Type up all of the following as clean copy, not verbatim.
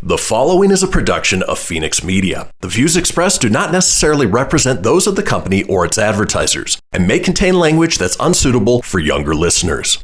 The following is a production of Fenix Media. The views expressed do not necessarily represent those of the company or its advertisers and may contain language that's unsuitable for younger listeners.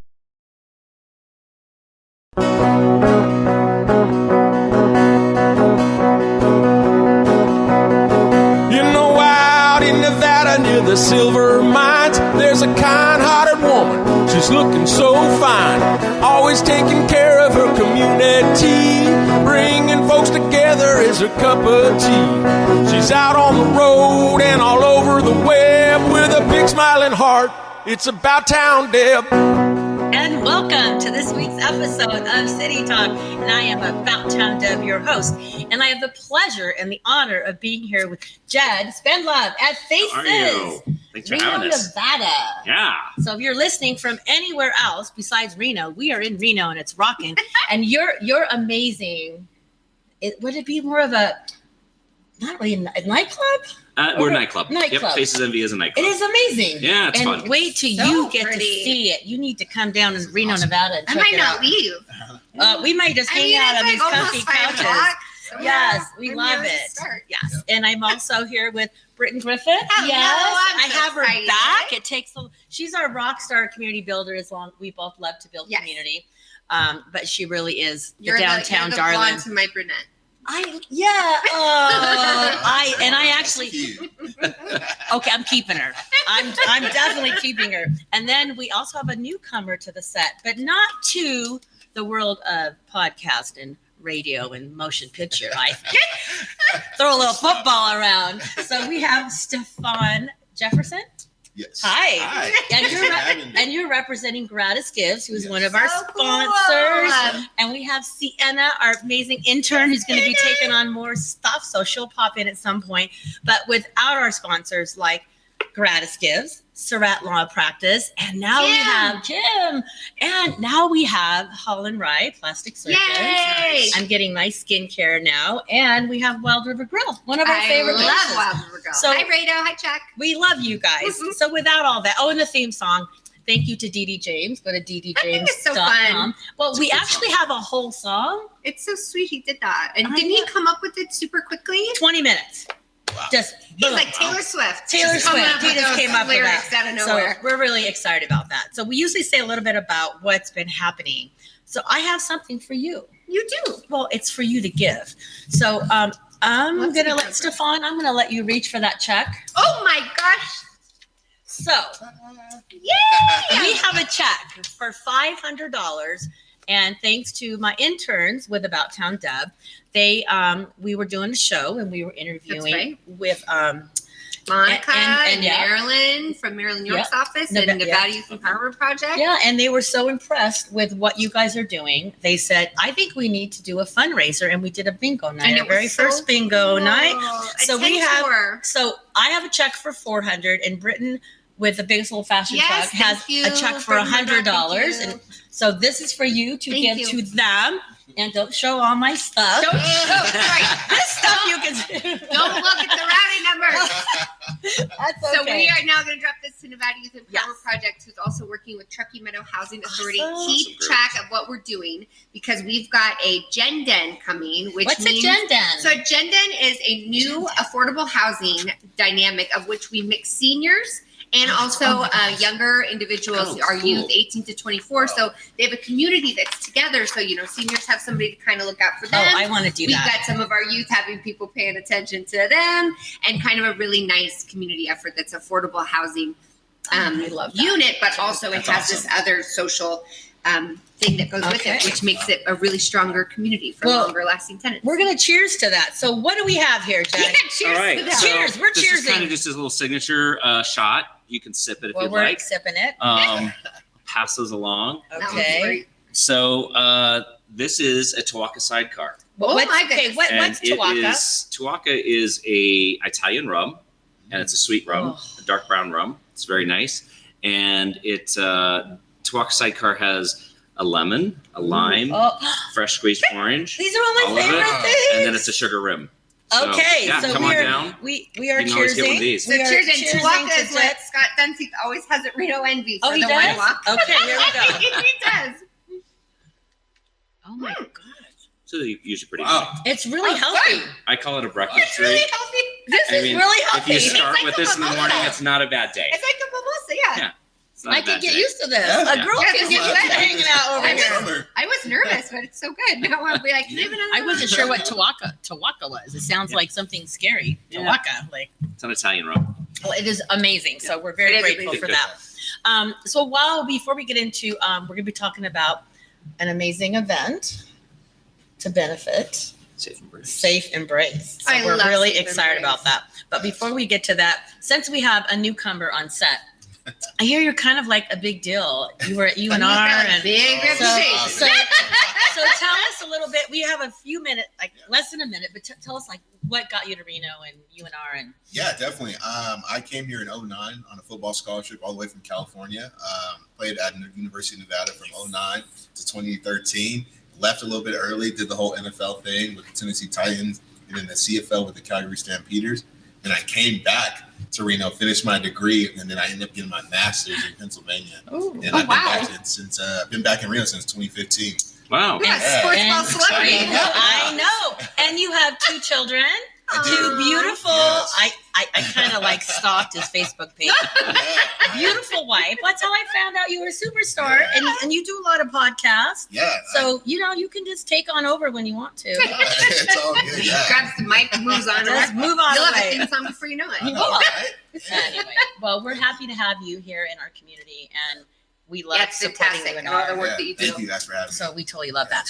You know, out in Nevada near the silver mines, there's a kind-hearted woman. She's looking so fine, always taking care of her community. Bringing folks together is her cup of tea. She's out on the road and all over the web with a big smiling heart. It's About Town Deb. And welcome to this week's episode of City Talk. And I am About Town Deb, your host. And I have the pleasure and the honor of being here with Jed Spendlove at Faces. How are you? Thanks for having us. Nevada. Yeah. So if you're listening from anywhere else besides Reno, we are in Reno and it's rocking. And you're amazing. Would it be more of a, not really a nightclub? We're a nightclub. Nightclub. Yep, Faces NV is a nightclub. It is amazing. Yeah, it's fun. And wait till So you get pretty. to see it. You need to come down to Reno, Nevada. And I check might it not out. leave. We might just hang out on these comfy couches. Yes, we love it. Yes, and I'm also here with Britton Griffin. Hello, yes, I'm I so have her excited. back. It takes she's our rock star community builder. We both love to build Yes. community, but she really is the You're downtown the darling. blonde to my brunette. I actually okay, I'm keeping her. I'm definitely keeping her. And then we also have a newcomer to the set, but not to the world of podcast and radio and motion picture. I throw a little football around. So we have Stefphon Jefferson. Yes. Hi. And you're representing GratisGives, who's one of our sponsors. And we have Sienna, our amazing intern, who's going to be taking on more stuff. So she'll pop in at some point. But without our sponsors like GratisGives, Surratt Law Practice, and now we have Jim. And now we have Wrye Plastic Surgeons. Yay! I'm getting my skincare now. And we have Wild River Grill, one of our favorite I places. love Wild River Grill. So- Hi, Reno. Hi, Chuck. We love you guys. Mhm. So without all that, and the theme song, thank you to Dee James. Go to ddjames.com. it's so fun. Well, we actually have a whole song, It's so sweet he did that. And I didn't he know. come up with it super quickly? 20 minutes. Wow. Just He's boom. like Taylor Swift. Taylor Just coming Swift. up He with just those came up with lyrics that. out of nowhere. So we're really excited about that. So we usually say a little bit about what's been happening. So I have something for you. You do. Well, it's for you to give. So I'm What's going to the let present? Stefphon, I'm going to let you reach for that check. Oh, my gosh. So Yay! we have a check for $500, and thanks to my interns with About Town Deb, we were doing a show and we were interviewing right. with Monica and yeah. Marilyn from Marilyn York's office Nevada, and Nevada Youth Empowerment Project. yeah, and they were so impressed with what you guys are doing. They said, I think we need to do a fundraiser, and we did a bingo night, And it our very was so first bingo cool. night. A So we 10 have tour. So I have a check for $400, and Britton with the biggest old fashioned Yes, truck has thank you a check for for bringing $100, that up. Thank you. and so this is for you to Thank give you. to them. And don't show all my stuff. Don't show. Sorry. This stuff you can do. Don't look at the routing numbers. That's So okay. we are now going to drop this to Nevada Youth Empowerment Yes. Project, who's also working with Truckee Meadow Housing Authority. Awesome. Keep track of what we're doing because we've got a Gen Den coming, which What's means a Gen Den? So a Gen Den is a new affordable housing dynamic of which we mix seniors and also younger individuals, Oh, our cool. youth 18 to 24. So they have a community that's together. So, seniors have somebody to kind of look out for them. Oh, I want to do We've that. got some of our youth having people paying attention to them and kind of a really nice community effort that's affordable housing I love that. unit, but also it That's has awesome. this other social thing that goes with Okay. it, which makes it a really stronger community for Well, longer lasting tenants. We're going to cheers to that. So what do we have here, Jen? Cheers All right. to that. So Cheers. We're this is kind cheersing. of just a little signature shot. You can sip it if Well, you'd we're like. sipping it. Pass those along. That was Okay. great. So this is a Tuaca sidecar. Oh What's, my okay, goodness. what's Tuaca? Tuaca is a Italian rum, and it's a sweet rum, Oh. a dark brown rum. It's very nice. And Tuaca sidecar has a lemon, a lime, Oh, fresh squeezed orange, these are all my all of favorite it, things. and then it's a sugar rim. So, Okay, yeah, so come we on are down. we are You can always get one of cheersing. these. So We are cheers and cheersing Tuaca is to what Jet. Scott Dunseith always has at Reno Envy for Oh, he the does? wine walk. Okay, here we go. He does. Oh my Mm. god. So they're usually pretty Wow. good. It's really healthy. I call it a breakfast It's really drink. healthy. This is really healthy. If you start It's like with a this in the mimosa. morning, it's not a bad day. It's like a mimosa, yeah. Yeah. It's not I a bad can get day. used to this. Yeah. A girl Yeah, can this get is used to good. hanging out over I here. know. I was nervous, but it's so good. Now I'll be like, leave it I wasn't sure what Tawaka was. It sounds like something scary. Yeah. Tawaka, like, It's an Italian rum. well, it is amazing. So we're very It is grateful amazing. for that. So before we get into, we're going to be talking about an amazing event to benefit Safe Embrace. So I we're love really Safe excited Embrace. about that. But before we get to that, since we have a newcomer on set, I hear you're kind of like a big deal. You were at UNR and big so, reputation. so tell us a little bit. We have a few minutes, like less than a minute, but tell us like what got you to Reno and UNR and. Yeah, definitely. I came here in 2009 on a football scholarship all the way from California. Played at University of Nevada from 2009 to 2013. Left a little bit early, did the whole NFL thing with the Tennessee Titans and then the CFL with the Calgary Stampeders. And I came back to Reno, finished my degree, and then I ended up getting my master's in Pennsylvania. Ooh. And I've been back in Reno since 2015. Wow. You're a sports ball celebrity. I know. And you have 2 children. I do. 2 beautiful. Yes. I kind of like stalked his Facebook page. Beautiful wife. That's how I found out you were a superstar. Yeah. And you do a lot of podcasts. Yeah. So, you can just take on over when you want to. It's all good. Yeah. Grabs the mic, moves on. Just move on You'll have a away. theme song before you know I it. know, right? Anyway, well, we're happy to have you here in our community, and we love Yeah, it's supporting fantastic. you in And all the our. work that you do. Thank you guys for having me. So we totally love that.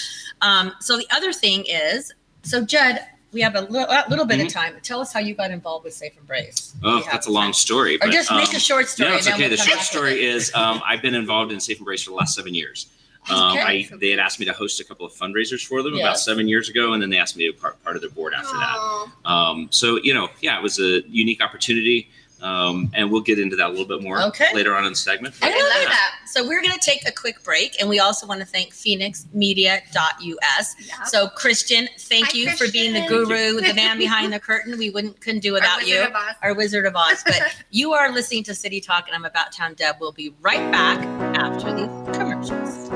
So the other thing is, so Judd, we have a little bit of time. Tell us how you got involved with Safe Embrace. Oh, We have that's a long story. Or just make a short story. No, it's then okay. we'll The come short back to story it. is I've been involved in Safe Embrace for the last 7 years. Okay. They had asked me to host a couple of fundraisers for them Yeah. about 7 years ago, and then they asked me to be part of their board after that. Aw. So, it was a unique opportunity, and we'll get into that a little bit more later on in the segment. I I love love that. So we're going to take a quick break, and we also want to thank FenixMedia.us. Yeah. So Christian, thank Hi, you for being the Christian. guru, the man behind the curtain. We couldn't do without Our you. Wizard of Oz. Our Wizard of Oz. But you are listening to City Talk, and I'm About Town Deb. We'll be right back after these commercials.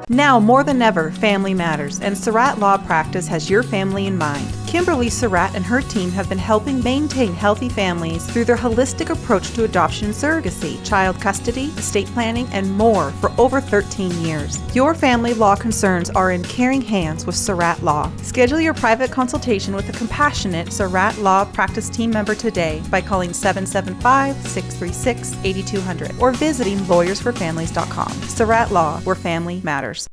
Now more than ever, family matters, and Surratt Law Practice has your family in mind. Kimberly Surratt and her team have been helping maintain healthy families through their holistic approach to adoption and surrogacy, child custody, estate planning, and more for over 13 years. Your family law concerns are in caring hands with Surratt Law. Schedule your private consultation with a compassionate Surratt Law Practice team member today by calling 775-636-8200 or visiting lawyersforfamilies.com. Surratt Law, where family matters.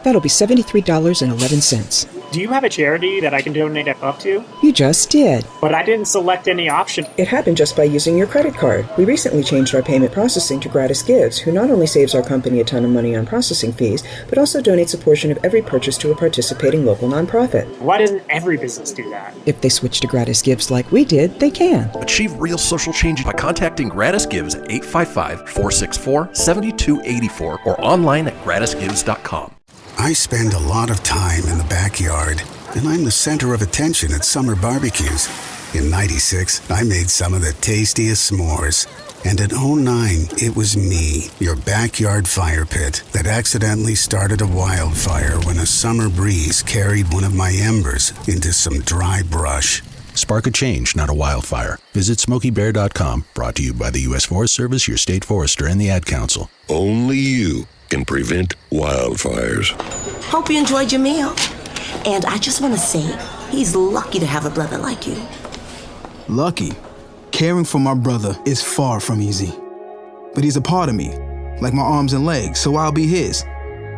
That'll be $73.11. Do you have a charity that I can donate up to? You just did. But I didn't select any option. It happened just by using your credit card. We recently changed our payment processing to GratisGives, who not only saves our company a ton of money on processing fees, but also donates a portion of every purchase to a participating local nonprofit. Why doesn't every business do that? If they switch to GratisGives like we did, they can. Achieve real social change by contacting GratisGives at 855-464-7284 or online at gratisgives.com. I spend a lot of time in the backyard, and I'm the center of attention at summer barbecues. In '96, I made some of the tastiest s'mores. And in '09, it was me, your backyard fire pit, that accidentally started a wildfire when a summer breeze carried one of my embers into some dry brush. Spark a change, not a wildfire. Visit SmokeyBear.com, brought to you by the U.S. Forest Service, your state forester, and the Ad Council. Only you can prevent wildfires. Hope you enjoyed your meal. And I just want to say, he's lucky to have a brother like you. Lucky? Caring for my brother is far from easy. But he's a part of me, like my arms and legs, so I'll be his.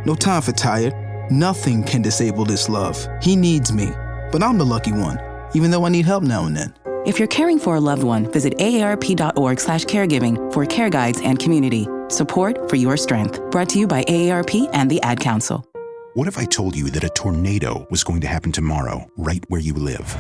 No time for tired. Nothing can disable this love. He needs me, but I'm the lucky one, even though I need help now and then. If you're caring for a loved one, visit aarp.org/caregiving for care guides and community. Support for your strength. Brought to you by AARP and the Ad Council. What if I told you that a tornado was going to happen tomorrow, right where you live?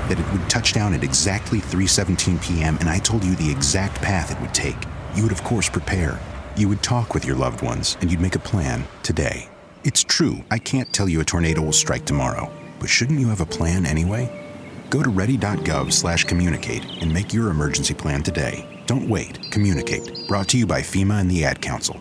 That it would touch down at exactly 3:17 p.m. and I told you the exact path it would take. You would, of course, prepare. You would talk with your loved ones, and you'd make a plan today. It's true, I can't tell you a tornado will strike tomorrow, but shouldn't you have a plan anyway? Go to ready.gov/communicate and make your emergency plan today. Don't wait. Communicate. Brought to you by FEMA and the Ad Council.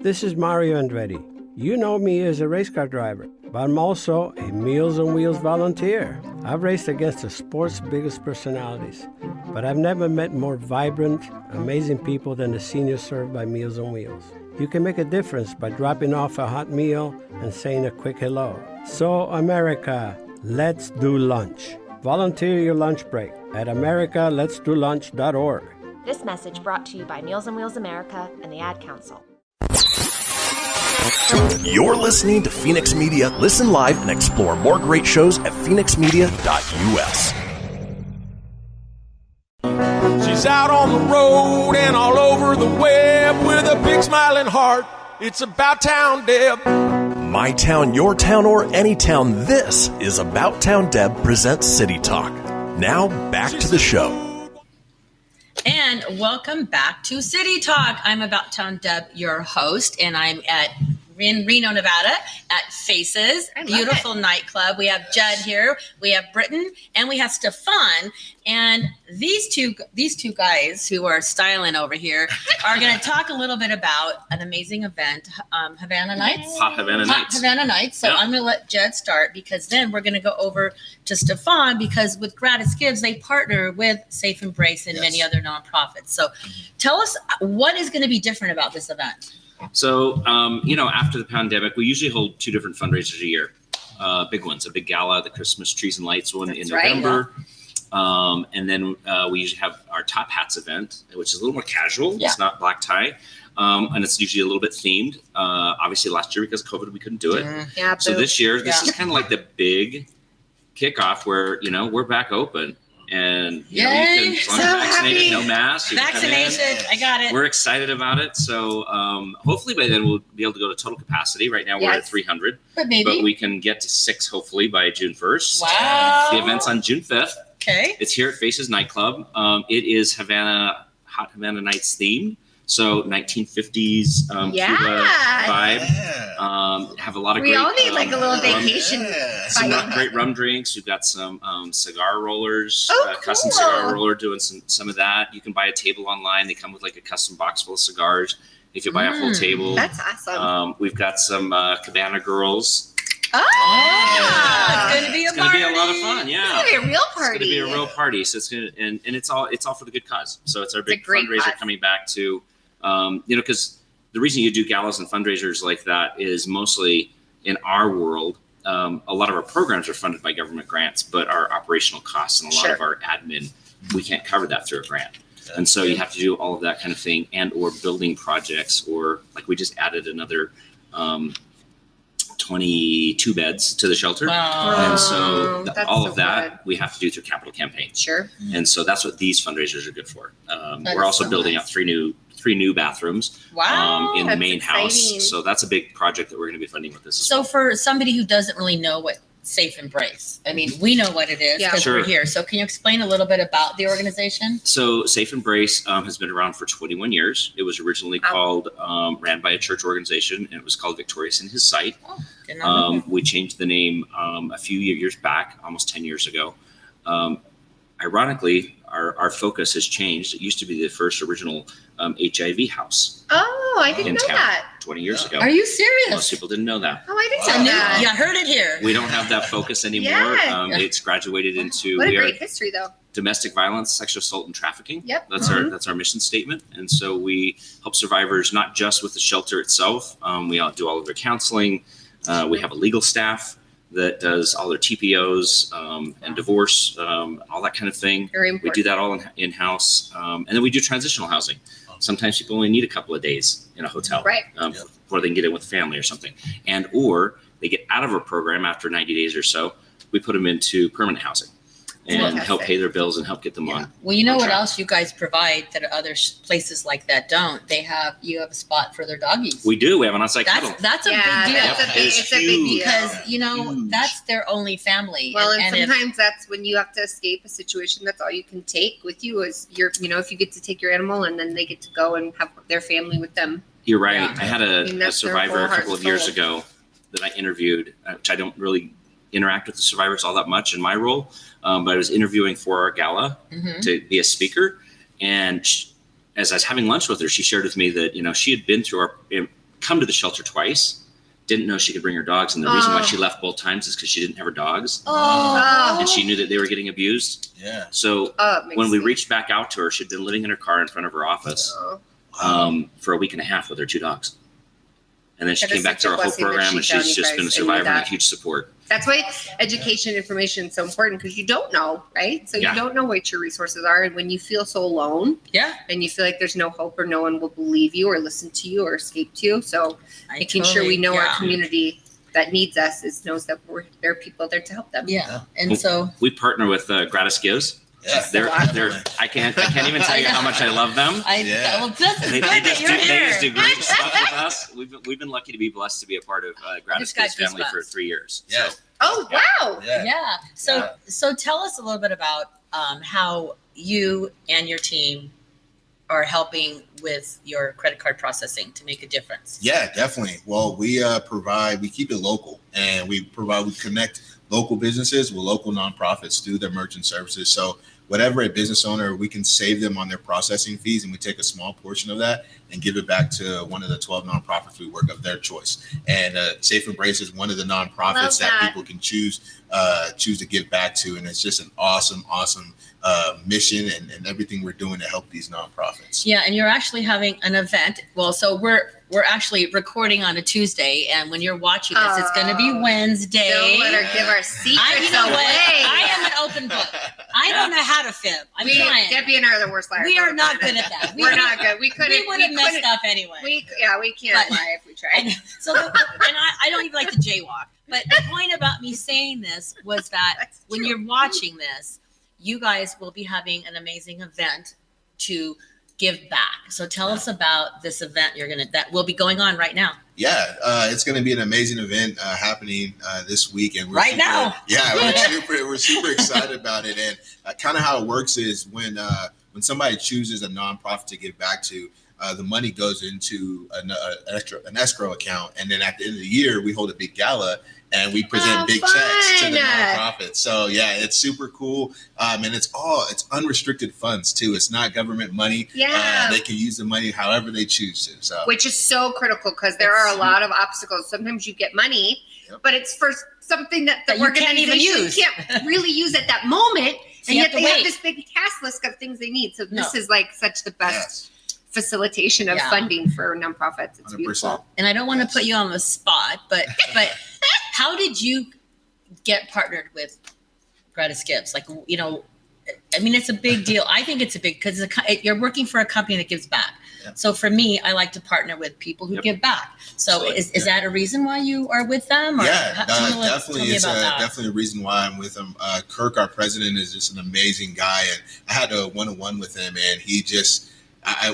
This is Mario Andretti. You know me as a race car driver, but I'm also a Meals on Wheels volunteer. I've raced against the sport's biggest personalities, but I've never met more vibrant, amazing people than the seniors served by Meals on Wheels. You can make a difference by dropping off a hot meal and saying a quick hello. So, America, let's do lunch. Volunteer your lunch break at americaletsdolunch.org. This message brought to you by Meals on Wheels America and the Ad Council. You're listening to Fenix Media. Listen live and explore more great shows at fenixmedia.us. She's out on the road and all over the web with a big smiling heart. It's About Town Deb. My town, your town, or any town, this is About Town Deb presents City Talk. Now, back to the show. And welcome back to City Talk. I'm About Town Deb, your host, and I'm in Reno, Nevada at Faces, beautiful nightclub. We have Judd here, we have Britton, and we have Stefphon. And these two guys who are styling over here are going to talk a little bit about an amazing event, Havana Nights. Hot Havana Nights. Havana Nights. So I'm going to let Judd start, because then we're going to go over to Stefphon, because with GratisGives, they partner with Safe Embrace and many other nonprofits. So tell us what is going to be different about this event. So, after the pandemic, we usually hold 2 different fundraisers a year. Big ones, a big gala, the Christmas Trees and Lights one in November. And then we usually have our Top Hats event, which is a little more casual. Yeah. It's not black tie. And it's usually a little bit themed. Obviously, last year, because of COVID, we couldn't do it. Yeah, so this year, this is kind of like the big kickoff where, we're back open. And you can, as long as you're vaccinated, no mask. Vaccination, I got it. We're excited about it. So hopefully by then we'll be able to go to total capacity. Right now we're at 300, but we can get to 6 hopefully by June 1st. Wow. The event's on June 5th. Okay. It's here at Faces Nightclub. It is Hot Havana Nights themed. So 1950s Cuba vibe. Have a lot of we great. all need like a little vacation. Some great rum drinks. We've got some cigar rollers. Cool. Custom cigar roller doing some of that. You can buy a table online. They come with like a custom box full of cigars. If you buy a whole table, that's awesome. We've got some Cabana girls. It's going to be a party. It's going to be a lot of fun. Yeah, it's going to be a real party. It's going to be a real party. So it's going to, and it's all for the good cause. So it's our big fundraiser cause. Coming back to, because the reason you do galas and fundraisers like that is mostly in our world. A lot of our programs are funded by government grants, but our operational costs and a lot of our admin, we can't cover that through a grant. And so you have to do all of that kind of thing, and or building projects, or like we just added another 22 beds to the shelter. Wow. And so all of that we have to do through capital campaign. Sure. And so that's what these fundraisers are good for. We're also building up 3 new bathrooms in the main house. So that's a big project that we're going to be funding with this. So for somebody who doesn't really know what Safe Embrace, I mean, we know what it is because we're here. So can you explain a little bit about the organization? So Safe Embrace has been around for 21 years. It was originally called, ran by a church organization, and it was called Victorious in His Sight. We changed the name a few years back, almost 10 years ago. Ironically, our focus has changed. It used to be the first original HIV house. Oh, I didn't know that. 20 years ago. Are you serious? Most people didn't know that. Oh, I didn't know that. Yeah, I heard it here. We don't have that focus anymore. It's graduated into what a great history, though. Domestic violence, sexual assault, and trafficking. Yep. That's our mission statement. And so we help survivors not just with the shelter itself. We do all of their counseling. We have a legal staff that does all their TPOs and divorce, all that kind of thing. Very important. We do that all in-house. And then we do transitional housing. Sometimes people only need a couple of days in a hotel before they can get in with family or something. And or they get out of our program after 90 days or so. We put them into permanent housing and help pay their bills and help get them on. Well, you know what else you guys provide that other places like that don't? You have a spot for their doggies. We do. We have an on-site cuddle. That's a big deal. It's a big deal. Because, that's their only family. Well, and sometimes that's when you have to escape a situation. That's all you can take with you is if you get to take your animal and then they get to go and have their family with them. You're right. I had a survivor a couple of years ago that I interviewed, which I don't really interact with the survivors all that much in my role. But I was interviewing for our gala to be a speaker. And as I was having lunch with her, she shared with me that, she had been through come to the shelter twice, didn't know she could bring her dogs. And the reason why she left both times is because she didn't have her dogs. And she knew that they were getting abused. Yeah. So when we reached back out to her, she'd been living in her car in front of her office for a week and a half with her 2 dogs. And then she came back to our whole program, and she's just been a survivor and a huge support. That's why education information is so important, because you don't know, right? So you don't know what your resources are. And when you feel so alone, and you feel like there's no hope or no one will believe you or listen to you or escape to you. So making sure we know our community that needs us knows that there are people there to help them. Yeah. And so we partner with GratisGives. Yeah. They're I can't even tell you how much I love them. Well, this is They good that just you're here. do great stuff with us. We've been lucky to be blessed to be a part of GratisGives family for 3 years. Yeah. So, oh, wow. Yeah. So tell us a little bit about how you and your team are helping with your credit card processing to make a difference. Yeah, definitely. Well, we keep it local, and we connect local businesses with local nonprofits through their merchant services. So whatever a business owner, we can save them on their processing fees, and we take a small portion of that and give it back to one of the 12 nonprofits we work of their choice. And Safe Embrace is one of the nonprofits that people can choose to give back to. And it's just an awesome mission and everything we're doing to help these nonprofits. Yeah, and you're actually having an event. Well, so we're actually recording on a Tuesday, and when you're watching this, it's going to be Wednesday. Don't let her give our secrets away. I am an open book. I don't know how to fib. I'm trying. Debbie and I are the worst liars. We are not good at that. We're not good. We would have messed up anyway. We can't lie if we tried. So, and I don't even like to jaywalk. But the point about me saying this was that when you're watching this, you guys will be having an amazing event to give back. So tell us about this event that will be going on right now. Yeah, it's going to be an amazing event happening this week, and we're super excited about it. And kind of how it works is when somebody chooses a nonprofit to give back to, the money goes into an escrow account, and then at the end of the year, we hold a big gala. And we present big checks to the nonprofit. So yeah, it's super cool. And it's unrestricted funds too. It's not government money. Yeah. They can use the money however they choose to. So which is so critical, because there are a lot of obstacles. Sometimes you get money, but it's for something that the organization can't really use at that moment. So and yet they have this big task list of things they need. So this is like such the best facilitation of funding for nonprofits. It's 100%. Beautiful. And I don't want to put you on the spot, but how did you get partnered with GratisGives? Like, it's a big deal. I think it's a big, because you're working for a company that gives back. Yeah. So for me, I like to partner with people who give back. So is that a reason why you are with them? Or definitely. It's definitely a reason why I'm with them. Kirk, our president, is just an amazing guy. And I had a one-on-one with him, and he just,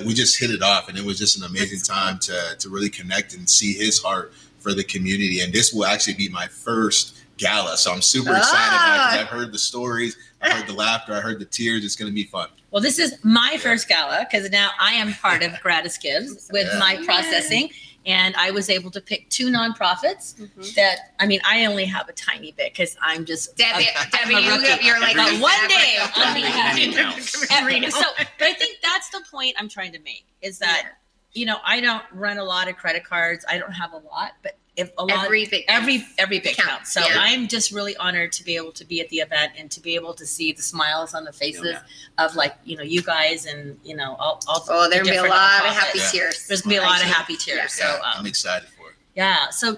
we just hit it off, and it was just an amazing time to really connect and see his heart for the community. And this will actually be my first gala, so I'm super excited about it, because I've heard the stories, I heard the laughter, I heard the tears. It's going to be fun. Well, this is my first gala, because now I am part of GratisGives with my processing. And I was able to pick 2 nonprofits that, I only have a tiny bit, because I'm just Debbie, you're like, but one day I'll be at Reno. So, but I think that's the point I'm trying to make, is that, I don't run a lot of credit cards. I don't have a lot, but every big counts. So I'm just really honored to be able to be at the event and to be able to see the smiles on the faces of you guys and all there'll be a lot of happy tears. There's gonna be a lot of happy tears. So I'm excited for it. Yeah. So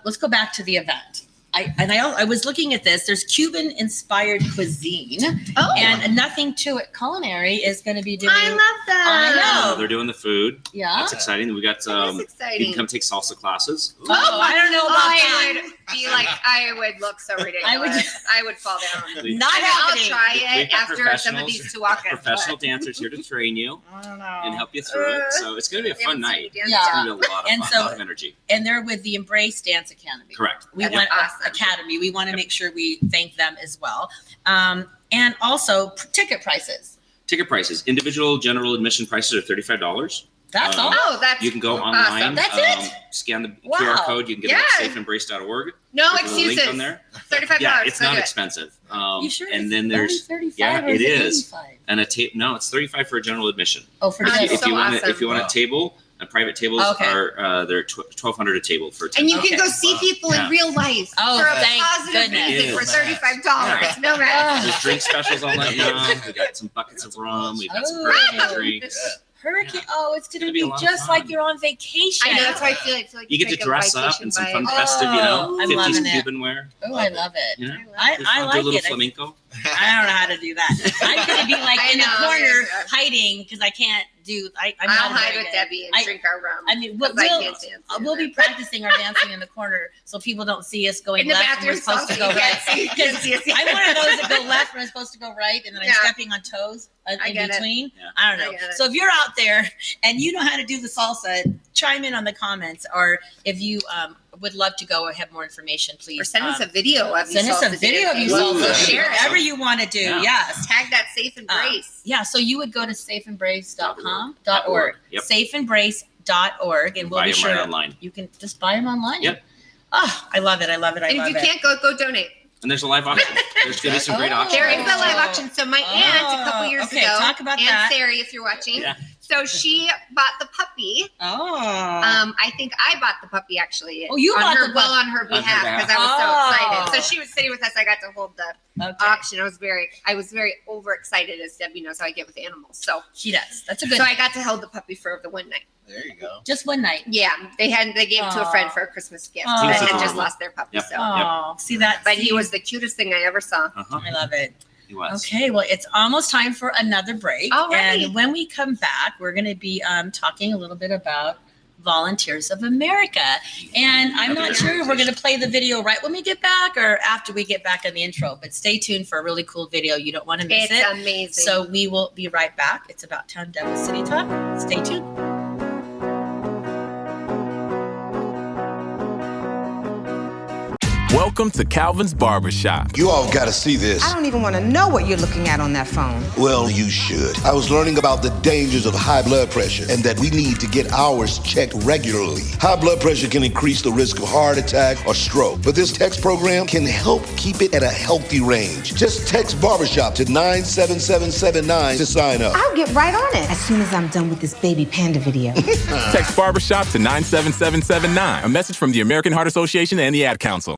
let's go back to the event. I was looking at this. There's Cuban inspired cuisine, and Nothing to It Culinary is going to be doing. I love that. I know they're doing the food. Yeah, that's exciting. We got you can come take salsa classes. I don't know about that. I would look so ridiculous. I would fall down. I'll try it after some of these Tuacas. Professional dancers here to train you and help you through it. So it's going to be a fun night. Yeah, it's going to be a lot of fun, a lot of energy. And they're with the Embrace Dance Academy. Correct. We want Academy. We want to make sure we thank them as well. And also ticket prices. Individual general admission prices are $35. That's all. Oh, that's You can go awesome. online. That's it? Scan the Wow. QR code. You can get it at safeembrace.org. No There's a link excuses. on there. $35. Yeah, it's Go not do it. expensive. You sure? And it's then there's 35 or it it is. 85? And no, it's $35 for a general admission. Oh, for That's general. If you so want awesome. if you want a table, private tables Okay. are they're $1,200 a table for 10. And you can Okay. go see people in Yeah. real life Oh, for a thank positive goodness. reason for Yes. $35. Yeah. No matter. There's drink specials all night long. We got some buckets of rum. We've got some Oh. hurricane drinks. Hurricane. Oh, it's going to It's gonna be be a lot of just fun. like you're on vacation. I know, that's why I feel like You get to take a dress up vacation in some vibe. fun festive, Oh, I'm 50s loving it. Cuban wear. Oh, I love it. You know? I Do like a little it. flamenco. I don't know how to do that. I'm going to be like I in the know, corner yeah. hiding because I can't do. I'm I'll not hide very with good. Debbie and drink our rum. I mean, 'cause I we'll can't dance we'll be either. practicing our dancing in the corner so people don't see us going In the left when we're bathroom supposed to stall, go you right. can't see- you can't see us. I'm one of those that go left when I'm supposed to go right, and then I'm Yeah. stepping on toes I in get it. between. Yeah. I don't I know. get it. So if you're out there and you know how to do the salsa, chime in on the comments, or if you would love to go or have more information, please. Or send us a video of you Send us a salsa video of you dancing. salsa. Share it. Whatever you want to do. Yeah. Yes. Tag that Safe Embrace. Yeah, so you would go to safeembrace.com.org. Yep. Safeembrace.org, and we'll Buy be them sure right online. you can just buy them online. Yep. Oh, I love it. I love it. I And love if you it. can't go donate. And there's a live auction. There's going to be some great auctions. There is a live auction. So my aunt a couple years okay, ago, talk about Aunt that. Sari, if you're watching. Yeah. So she bought the puppy. Oh. I think I bought the puppy actually. Oh, you on bought her, the well puppy. on her On her behalf behalf. because I was so Oh. excited. So she was sitting with us. I got to hold the Okay. auction. I was very overexcited, as Debbie knows how I get with animals. So She does. That's a good. so I got to hold the puppy for the one night. There you go. just one night. Yeah, they gave it to a friend for a Christmas gift. Aw. They He was had just adorable. lost their puppy. Yep. So, Oh, see that? but he See? was the cutest thing I ever saw. Uh-huh. I love it. He was. Okay, well, it's almost time for another break. All right. And when we come back, we're going to be talking a little bit about Volunteers of America. And I'm not sure if we're going to play the video right when we get back or after we get back on the intro, but stay tuned for a really cool video. You don't want to miss It's it. amazing. So we will be right back. It's about Town Devil City Talk. Stay tuned. Welcome to Calvin's Barbershop. You all gotta see this. I don't even want to know what you're looking at on that phone. Well, you should. I was learning about the dangers of high blood pressure and that we need to get ours checked regularly. High blood pressure can increase the risk of heart attack or stroke, but this text program can help keep it at a healthy range. Just text barbershop to 97779 to sign up. I'll get right on it as soon as I'm done with this baby panda video. Text Barbershop to 97779. A message from the American Heart Association and the Ad Council.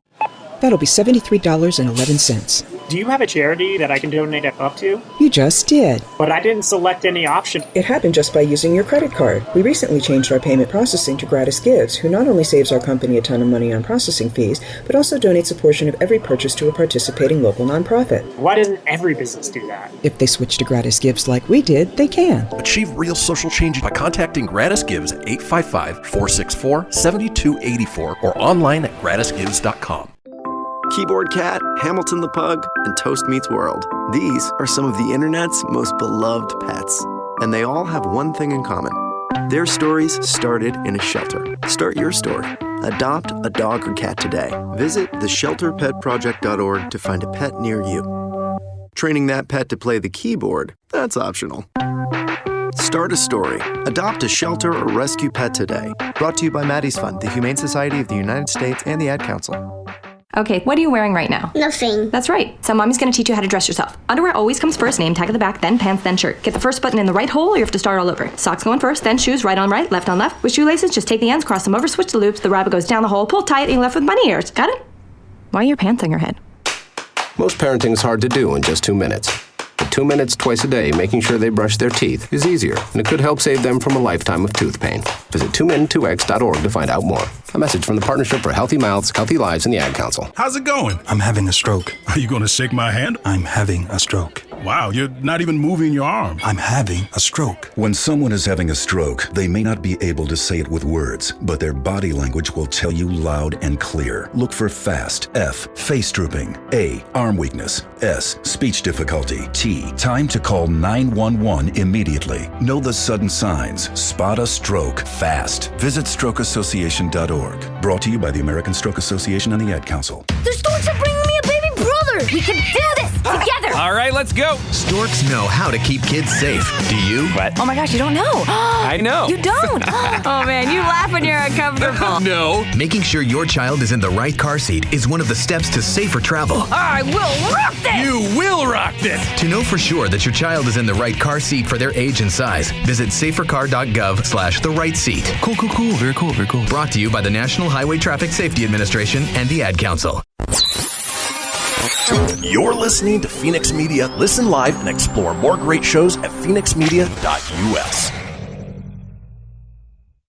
That'll be $73.11. Do you have a charity that I can donate up to? You just did. But I didn't select any option. It happened just by using your credit card. We recently changed our payment processing to GratisGives, who not only saves our company a ton of money on processing fees, but also donates a portion of every purchase to a participating local nonprofit. Why doesn't every business do that? If they switch to GratisGives like we did, they can. Achieve real social change by contacting GratisGives at 855-464-7284 or online at gratisgives.com. Keyboard Cat, Hamilton the Pug, and Toast Meets World. These are some of the internet's most beloved pets. And they all have one thing in common. Their stories started in a shelter. Start your story. Adopt a dog or cat today. Visit theshelterpetproject.org to find a pet near you. Training that pet to play the keyboard, that's optional. Start a story. Adopt a shelter or rescue pet today. Brought to you by Maddie's Fund, the Humane Society of the United States, and the Ad Council. Okay, what are you wearing right now? Nothing. That's right. So mommy's gonna teach you how to dress yourself. Underwear always comes first, name tag at the back, then pants, then shirt. Get the first button in the right hole or you have to start all over. Socks going first, then shoes, right on right, left on left. With shoelaces, just take the ends, cross them over, switch the loops, the rabbit goes down the hole, pull tight, and you're left with bunny ears. Got it? Why are your pants on your head? Most parenting is hard to do in just 2 minutes. But 2 minutes twice a day making sure they brush their teeth is easier, and it could help save them from a lifetime of tooth pain. Visit 2min2x.org to find out more. A message from the Partnership for Healthy Mouths, Healthy Lives, and the Ad Council. How's it going? I'm having a stroke. Are you going to shake my hand? I'm having a stroke. Wow, you're not even moving your arm. I'm having a stroke. When someone is having a stroke, they may not be able to say it with words, but their body language will tell you loud and clear. Look for FAST. F, face drooping. A, arm weakness. S, speech difficulty. T, time to call 911 immediately. Know the sudden signs. Spot a stroke fast. Visit strokeassociation.org. Brought to you by the American Stroke Association and the Ad Council. The Storks are bringing me a baby brother! We can do this together. All right, let's go. Storks know how to keep kids safe. Do you? What? Oh my gosh, you don't know. I know. You don't. Oh man, you laugh when you're uncomfortable. No. Making sure your child is in the right car seat is one of the steps to safer travel. I will rock this. You will rock this. To know for sure that your child is in the right car seat for their age and size, visit safercar.gov/the-right-seat. Cool. Very cool. Brought to you by the National Highway Traffic Safety Administration and the Ad Council. You're listening to Fenix Media. Listen live and explore more great shows at fenixmedia.us.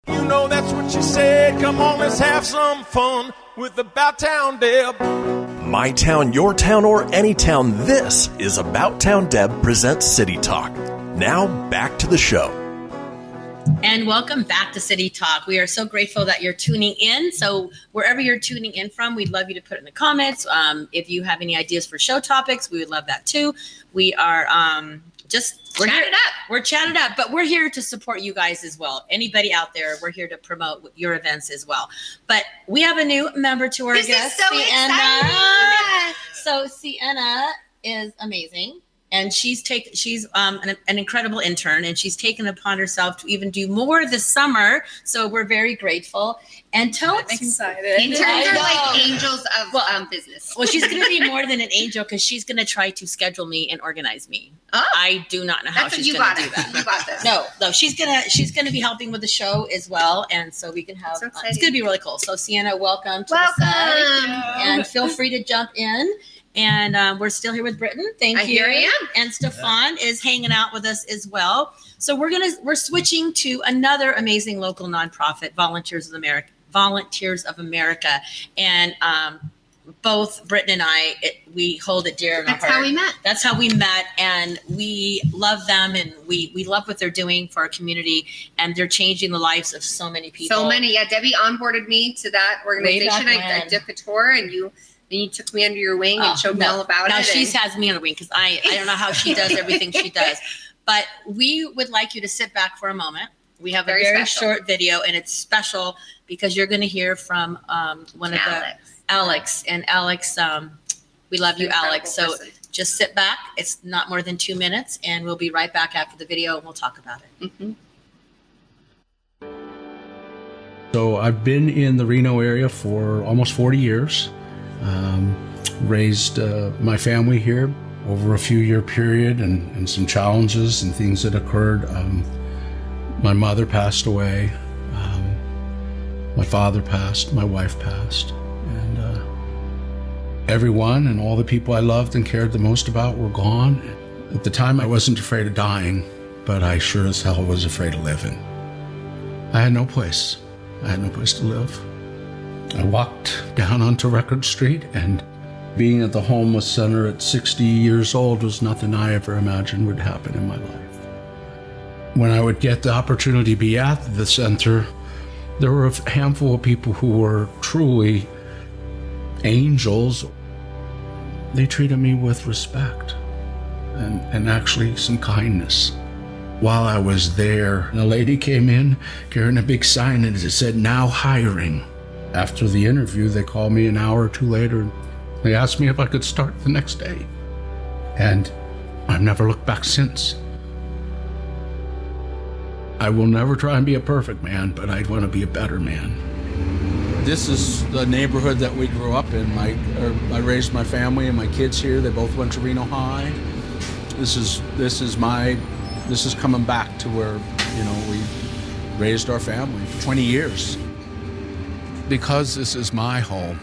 You know that's what you said. Come on, let's have some fun with About Town Deb. My town, your town, or any town, this is About Town Deb presents City Talk. Now, back to the show. And welcome back to City Talk. We are so grateful that you're tuning in. So wherever you're tuning in from, we'd love you to put it in the comments. If you have any ideas for show topics, we would love that too. We are we're chatted up, but we're here to support you guys as well. Anybody out there, we're here to promote your events as well. But we have a new member to our guest. This is so exciting. So Sienna is amazing. And she's an incredible intern, and she's taken upon herself to even do more this summer. So we're very grateful. And I'm excited. Interns are like angels of business. Well, she's going to be more than an angel because she's going to try to schedule me and organize me. Oh. I do not know how she's going to do that. You got this. No, she's gonna be helping with the show as well, and so we can have. So it's going to be really cool. So Sienna, welcome to Welcome. the set, and feel free to jump in. And we're still here with Britton. Thank you. Here I am. And Stefphon is hanging out with us as well. So we're switching to another amazing local nonprofit, Volunteers of America. And both Britton and I, we hold it dear in our heart. That's how we met. That's how we met, and we love them, and we love what they're doing for our community, and they're changing the lives of so many people. So many. Yeah, Debbie onboarded me to that organization. I took a tour, and you took me under your wing and showed me all about it. Now she has me on a wing because I don't know how she does everything she does. But we would like you to sit back for a moment. We have a very short video, and it's special because you're going to hear from Alex. And Alex, we love you, Alex. So just sit back. It's not more than 2 minutes, and we'll be right back after the video, and we'll talk about it. Mm-hmm. So I've been in the Reno area for almost 40 years. Raised my family here over a few year period and some challenges and things that occurred. My mother passed away. My father passed. My wife passed. And everyone and all the people I loved and cared the most about were gone. At the time, I wasn't afraid of dying, but I sure as hell was afraid of living. I had no place. I had no place to live. I walked down onto Record Street, and being at the homeless center at 60 years old was nothing I ever imagined would happen in my life. When I would get the opportunity to be at the center, there were a handful of people who were truly angels. They treated me with respect and actually some kindness. While I was there, a lady came in carrying a big sign and it said, "Now hiring." After the interview, they called me an hour or two later. They asked me if I could start the next day. And I've never looked back since. I will never try and be a perfect man, but I want to be a better man. This is the neighborhood that we grew up in. I raised my family and my kids here. They both went to Reno High. This is coming back to where, we raised our family for 20 years. Because this is my home,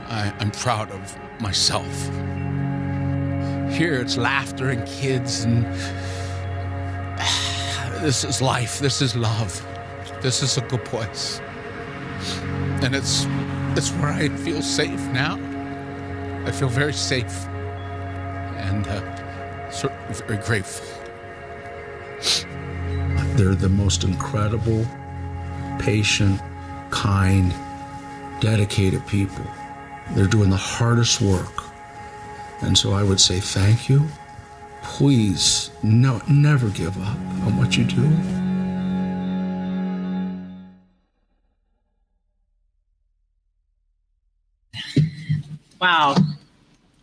I'm proud of myself. Here it's laughter and kids, and this is life, this is love. This is a good place. And it's where I feel safe now. I feel very safe and certainly very grateful. They're the most incredible, patient, kind, dedicated people. They're doing the hardest work. And so I would say thank you. Please, never give up on what you do. Wow.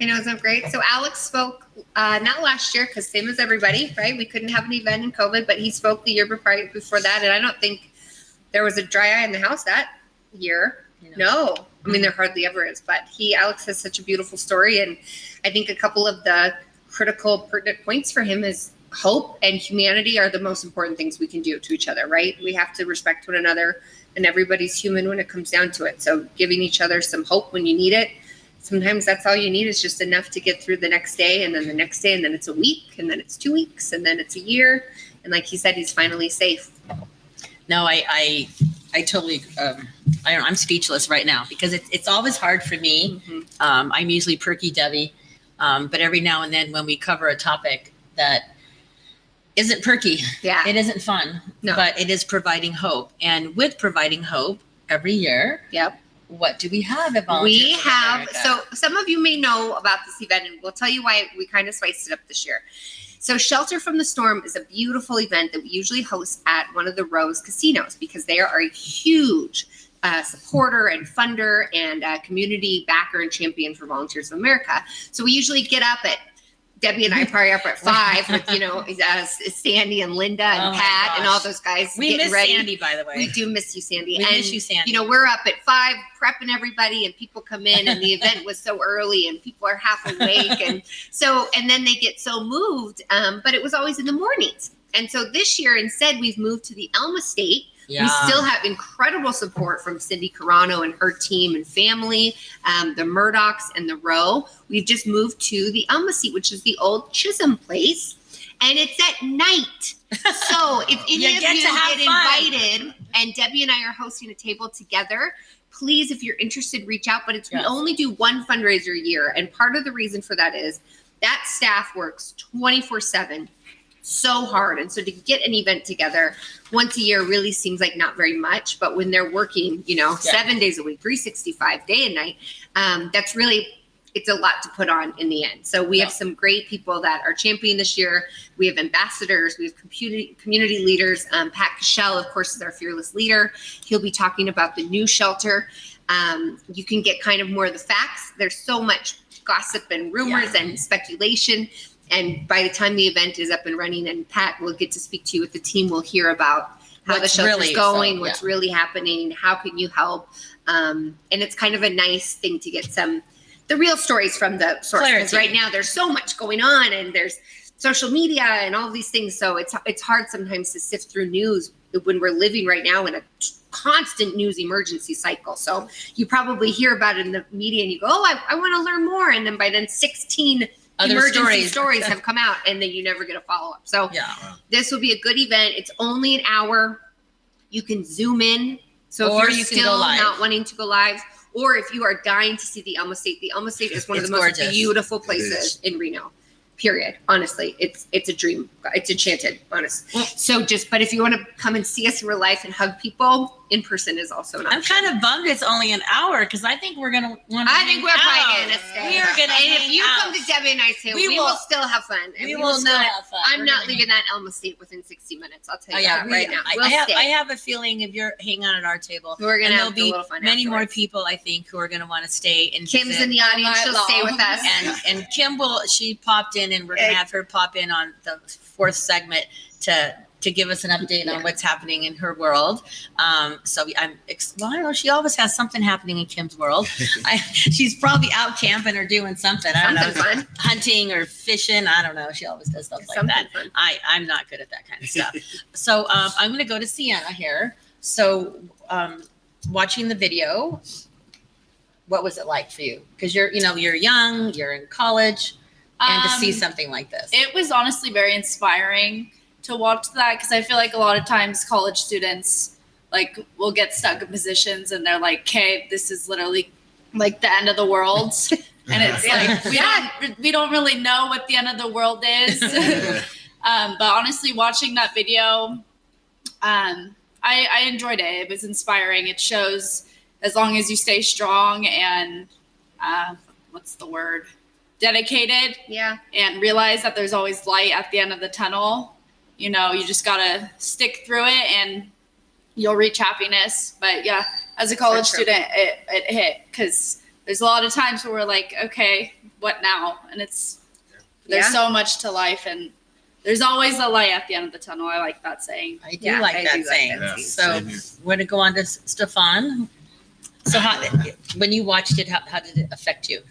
I know, isn't great? So Alex spoke, not last year, because same as everybody, right? We couldn't have an event in COVID, but he spoke the year before that. And I don't think there was a dry eye in the house that year. No. I mean, there hardly ever is, but Alex has such a beautiful story. And I think a couple of the critical pertinent points for him is hope and humanity are the most important things we can do to each other, right? We have to respect one another, and everybody's human when it comes down to it. So giving each other some hope when you need it. Sometimes that's all you need is just enough to get through the next day, and then the next day, and then it's a week, and then it's 2 weeks, and then it's a year. And like he said, he's finally safe. No, I totally, I'm speechless right now because it's always hard for me. I'm usually perky Debbie, but every now and then when we cover a topic that isn't perky, it isn't fun, but it is providing hope. And with providing hope every year, what do we have at Volunteers We for have, America? so some of you may know about this event, and we'll tell you why we kind of spiced it up this year. So Shelter from the Storm is a beautiful event that we usually host at one of the Rose casinos because they are a huge supporter and funder and community backer and champion for Volunteers of America. So we usually get up at, Debbie and I probably up at 5 with, Sandy and Linda and Pat and all those guys We getting miss ready. Sandy, by the way. We do miss you, Sandy. We miss you, Sandy. We're up at 5 prepping everybody, and people come in, and the event was so early, and people are half awake, and then they get so moved. But it was always in the mornings, and so this year instead we've moved to the Elm Estate. Yeah. We still have incredible support from Cindy Carano and her team and family, the Murdochs and the Rowe. We've just moved to the Elm Estate, which is the old Chisholm place, and it's at night. So if any of you get invited, and Debbie and I are hosting a table together, please, if you're interested, reach out. But we only do one fundraiser a year, and part of the reason for that is that staff works 24/7. So hard. And so to get an event together once a year really seems like not very much, but when they're working, 7 days a week, 365 day and night, that's really, it's a lot to put on in the end. So we have some great people that are championing this year. We have ambassadors, we have community leaders. Pat Cashel, of course, is our fearless leader. He'll be talking about the new shelter. You can get kind of more of the facts. There's so much gossip and rumors and speculation. And by the time the event is up and running, and Pat will get to speak to you with the team, we'll hear about how the shelter's going, what's really happening, how can you help. And it's kind of a nice thing to get the real stories from the source. Because right now there's so much going on, and there's social media and all these things. So it's hard sometimes to sift through news when we're living right now in a constant news emergency cycle. So you probably hear about it in the media and you go, I want to learn more. And then by then 16 other emergency stories have come out, and then you never get a follow-up. So this will be a good event. It's only an hour. You can Zoom in. So if you're still not wanting to go live, or if you are dying to see the Elm Estate is one of the most beautiful places in Reno. Period. Honestly, it's a dream. It's enchanted, honestly. But if you want to come and see us in real life and hug people, in person is also an option. I'm kind of bummed it's only an hour because I think we're going to want to I think we're probably going to stay. We are going to And if you come to Debbie and I's table, we will still have fun. And we will still have fun. I'm not leaving that Elm Estate within 60 minutes. I'll tell you that right now. I have a feeling if you're hanging out at our table, we're going to have a be little fun many more people, I think, who are going to want to stay. And Kim's visit. in the audience. She'll stay with us. And Kim she popped in, and we're going to have her pop in on the fourth segment to give us an update on what's happening in her world. I don't know, she always has something happening in Kim's world. She's probably out camping or doing something. I don't know, fun. Hunting or fishing. I don't know. She always does stuff like that. Fun. I'm not good at that kind of stuff. So I'm going to go to Sienna here. So watching the video, what was it like for you? Because you're young, you're in college, and to see something like this. It was honestly very inspiring to watch that, because I feel like a lot of times college students will get stuck in positions and they're like, okay, this is literally like the end of the world. And it's like, we don't really know what the end of the world is. But honestly, watching that video, I enjoyed it. It was inspiring. It shows as long as you stay strong and dedicated, and realize that there's always light at the end of the tunnel. You just gotta stick through it and you'll reach happiness. But as a college student, it hit, because there's a lot of times where we're like, okay, what now? And there's so much to life, and there's always a light at the end of the tunnel. I like that saying. I do like that saying. So we're going to go on to Stefphon. So when you watched it, how did it affect you?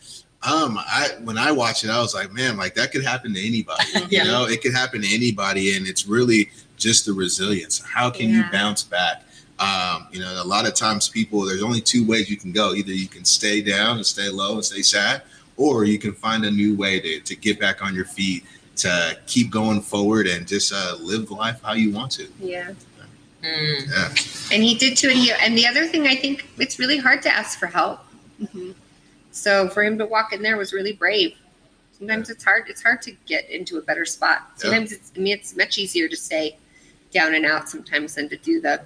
When I watched it, I was like, man, like that could happen to anybody. You know, it could happen to anybody, and it's really just the resilience. How can you bounce back? You know, a lot of times there's only two ways you can go. Either you can stay down and stay low and stay sad, or you can find a new way to get back on your feet, to keep going forward and just live life how you want to. Yeah. And he did too. And the other thing, I think it's really hard to ask for help. So for him to walk in there was really brave. Sometimes it's hard. It's hard to get into a better spot. Sometimes it's much easier to stay down and out sometimes than to do the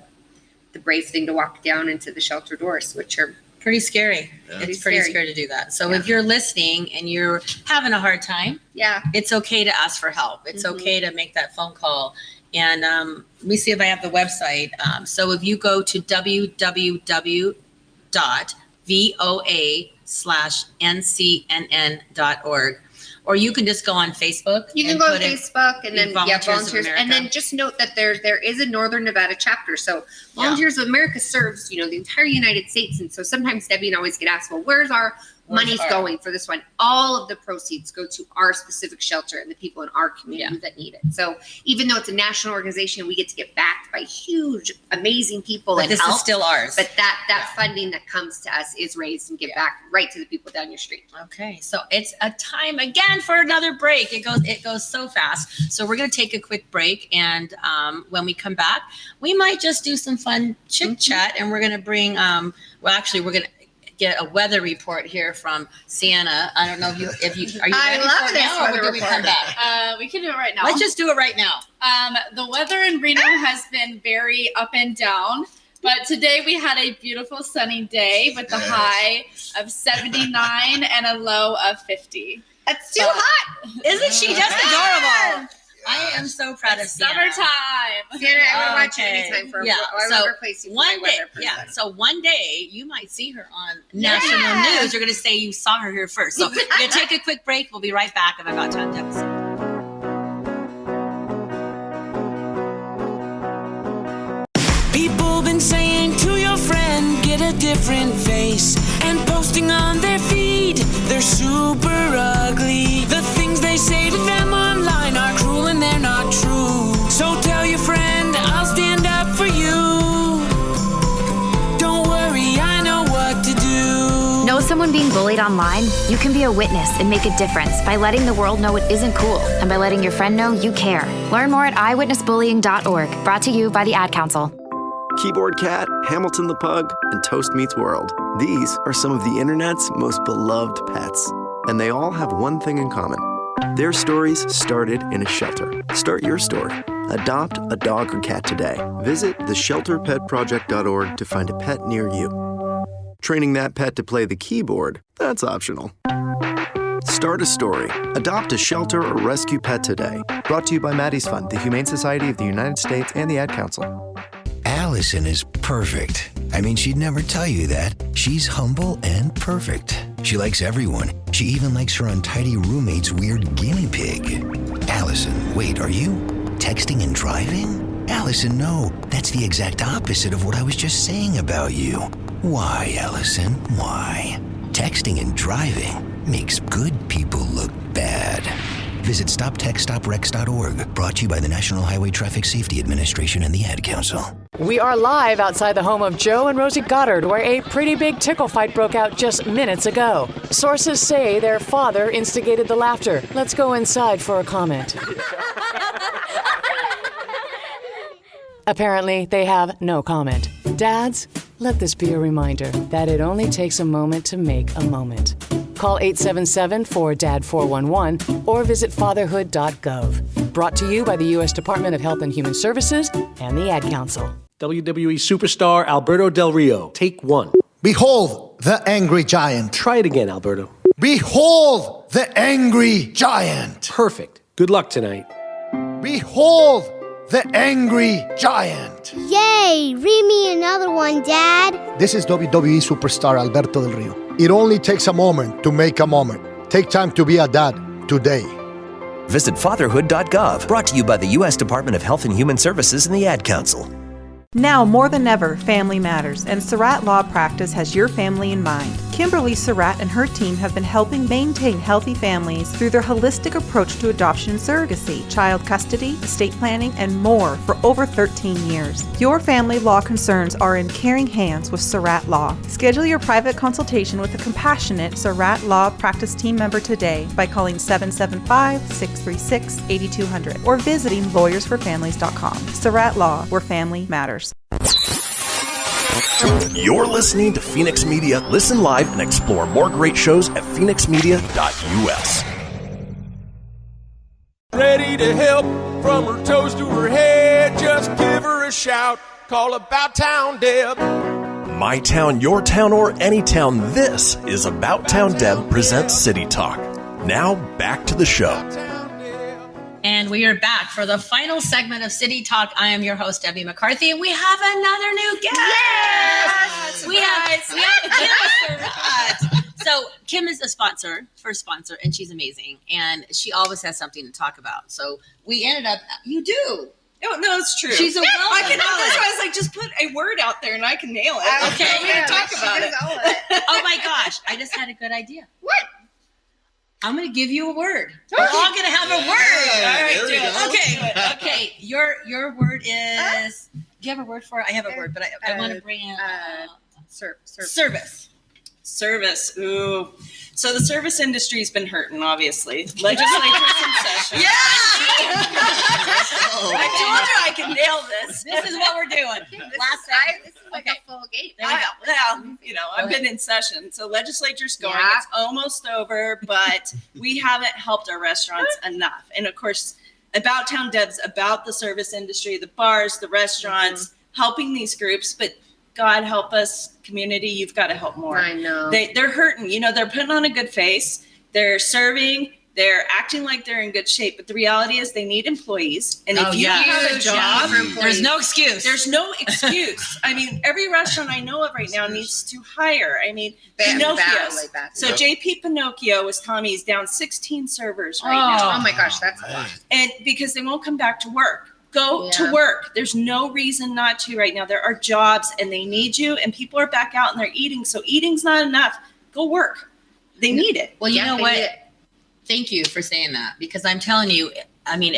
brave thing to walk down into the shelter doors, which are pretty scary. It's pretty scary to do that. So if you're listening and you're having a hard time, it's okay to ask for help. It's okay to make that phone call. And let me see if I have the website. So if you go to www.voa/ncnn.org, or you can just go on Facebook. You can go on Facebook and then Volunteers, and then just note that there is a Northern Nevada chapter. So Volunteers of America serves, the entire United States. And so sometimes Debbie and I always get asked, well, where's our money's going for this one? All of the proceeds go to our specific shelter and the people in our community that need it. So even though it's a national organization, we get to get backed by huge, amazing people. But this is still ours. But that funding that comes to us is raised and get back right to the people down your street. Okay, so it's a time again for another break. It goes so fast. So we're going to take a quick break, and when we come back, we might just do some fun chit chat, and we're going to bring. We're going to get a weather report here from Sienna. I don't know if you are you ready for it now, or do we come back? We can do it right now. Let's just do it right now. The weather in Reno has been very up and down, but today we had a beautiful sunny day with a high of 79 and a low of 50. That's too hot. Isn't she just adorable? I am so proud of Sienna. Summertime. Sienna, I would watch you anytime for So one day you might see her on national news. You're going to say you saw her here first. So we're going to take a quick break. We'll be right back in about 10 minutes. People been saying to your friend, get a different face, and posting on their feed, they're super ugly. The things they say to them online are cruel and they're not true. So tell your friend, I'll stand up for you. Don't worry, I know what to do. Know someone being bullied online? You can be a witness and make a difference by letting the world know it isn't cool, and by letting your friend know you care. Learn more at eyewitnessbullying.org. Brought to you by the Ad Council. Keyboard Cat, Hamilton the Pug, and Toast Meets World. These are some of the internet's most beloved pets. And they all have one thing in common. Their stories started in a shelter. Start your story. Adopt a dog or cat today. Visit theshelterpetproject.org to find a pet near you. Training that pet to play the keyboard, that's optional. Start a story. Adopt a shelter or rescue pet today. Brought to you by Maddie's Fund, the Humane Society of the United States, and the Ad Council. Allison is perfect. I mean, she'd never tell you that. She's humble and perfect. She likes everyone. She even likes her untidy roommate's weird guinea pig. Allison, wait, are you texting and driving? Allison, no. That's the exact opposite of what I was just saying about you. Why, Allison? Why? Texting and driving makes good people look bad. Visit StopTextStopWrecks.org. Brought to you by the National Highway Traffic Safety Administration and the Ad Council. We are live outside the home of Joe and Rosie Goddard, where a pretty big tickle fight broke out just minutes ago. Sources say their father instigated the laughter. Let's go inside for a comment. Apparently, they have no comment. Dads, let this be a reminder that it only takes a moment to make a moment. Call 877-4DAD-411 or visit fatherhood.gov. Brought to you by the U.S. Department of Health and Human Services and the Ad Council. WWE superstar Alberto Del Rio, take one. Behold the angry giant. Try it again, Alberto. Behold the angry giant. Perfect. Good luck tonight. Behold the angry giant. Yay! Read me another one, Dad. This is WWE superstar Alberto Del Rio. It only takes a moment to make a moment. Take time to be a dad today. Visit fatherhood.gov, brought to you by the U.S. Department of Health and Human Services and the Ad Council. Now more than ever, family matters, and Surratt Law Practice has your family in mind. Kimberly Surratt and her team have been helping maintain healthy families through their holistic approach to adoption and surrogacy, child custody, estate planning, and more for over 13 years. Your family law concerns are in caring hands with Surratt Law. Schedule your private consultation with a compassionate Surratt Law Practice team member today by calling 775-636-8200 or visiting lawyersforfamilies.com. Surratt Law, where family matters. You're listening to Fenix Media. Listen live and explore more great shows at fenixmedia.us. Ready to help from her toes to her head. Just give her a shout. Call About Town Deb. My town, your town, or any town. This is About Town Deb presents City Talk. Now back to the show. And we are back for the final segment of City Talk. I am your host, Debbie McCarthy, and we have another new guest. Yes! We have Kim Surratt. So Kim is first sponsor, and she's amazing. And she always has something to talk about. So we ended up, you do. No, it's true. She's a I can. That's why I was like, just put a word out there, and I can nail it. Okay, we're gonna talk about it. Oh my gosh, I just had a good idea. What? I'm going to give you a word. We're all going to have a word. All right, do it. Okay. Your word is. Do you have a word for it? I have a word, but I want to bring in service. Service. Ooh. So the service industry's been hurting, obviously. Legislature's in session. Yeah! I told you I can nail this. This is what we're doing. This is like a full game. I've been in session. So legislature's going. Yeah. It's almost over, but we haven't helped our restaurants enough. And of course, About Town Deb's about the service industry, the bars, the restaurants, helping these groups. But God help us, community, you've got to help more. I know. They're hurting. They're putting on a good face. They're serving. They're acting like they're in good shape. But the reality is they need employees. And if you have a job, there's no excuse. There's no excuse. I mean, every restaurant I know of right now needs to hire. I mean, Pinocchio's. So JP Pinocchio was telling me he's down 16 servers right now. Oh my gosh, that's a lot. And because they won't come back to work. Go to work. There's no reason not to right now. There are jobs and they need you, and people are back out and they're eating. So eating's not enough. Go work. They need it. Well, you know what? Thank you for saying that, because I'm telling you, I mean,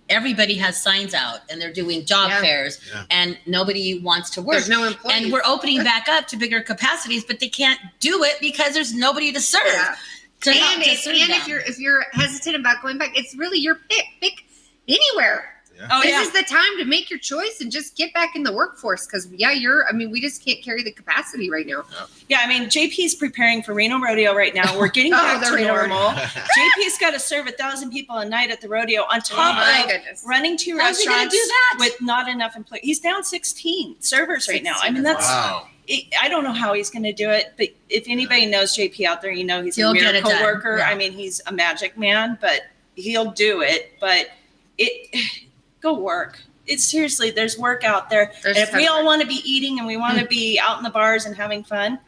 everybody has signs out and they're doing job fairs and nobody wants to work. There's no employees. And we're opening back up to bigger capacities, but they can't do it because there's nobody to serve. Yeah. If you're hesitant about going back, it's really your pick. Pick anywhere. This is the time to make your choice and just get back in the workforce, because we just can't carry the capacity right now. Yeah, I mean, JP's preparing for Reno Rodeo right now. We're getting back to normal. JP's got to serve 1,000 people a night at the rodeo on top of running 2 restaurants with not enough employees. He's down 16 servers right now. I mean, that's I don't know how he's going to do it, but if anybody knows JP out there, he's a miracle worker. Yeah. I mean, he's a magic man, but he'll do it. But go work. It's seriously, there's work out there. And if we all want to be eating and we want to be out in the bars and having fun,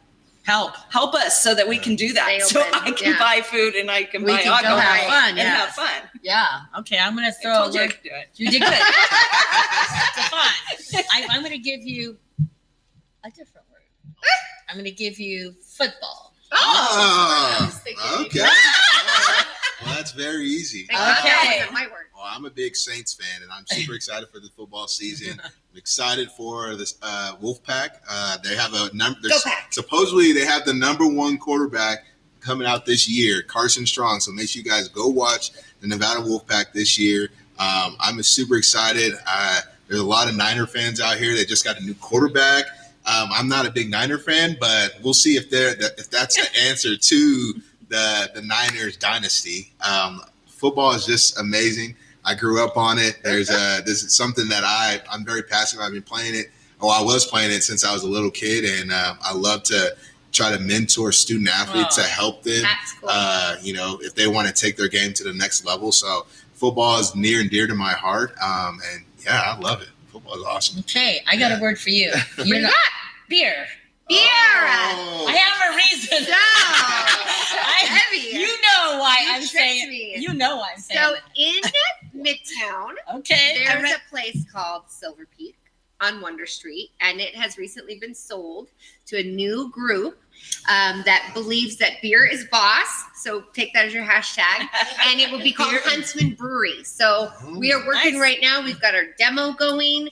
help us so that we can do that. So I can buy food and I can buy alcohol and have fun. Yeah. Okay. I'm going to throw. You could do it. You did good. I'm going to give you a different word. I'm going to give you football. Oh, okay. Well, that's very easy. Okay. Well, I'm a big Saints fan, and I'm super excited for the football season. I'm excited for this Wolfpack. They have a number. Supposedly, they have the #1 quarterback coming out this year, Carson Strong. So make sure you guys go watch the Nevada Wolfpack this year. I'm super excited. There's a lot of Niner fans out here. They just got a new quarterback. I'm not a big Niner fan, but we'll see if that's the answer to the Niners dynasty. Football is just amazing. I grew up on it. This is something that I'm very passionate. I've been playing it. I was playing it since I was a little kid, and I love to try to mentor student athletes to help them. That's cool. If they want to take their game to the next level. So football is near and dear to my heart. And I love it. Football is awesome. Okay, I got a word for you. Beer. Beer. I have a reason. Heavy. You know why You I'm tricked saying. me. You know why I'm saying. So that. in Midtown, Okay. there's a place called Silver Peak on Wonder Street, and it has recently been sold to a new group that believes that beer is boss. So take that as your hashtag, and it will be called Huntsman Brewery. So we are working right now. We've got our demo going.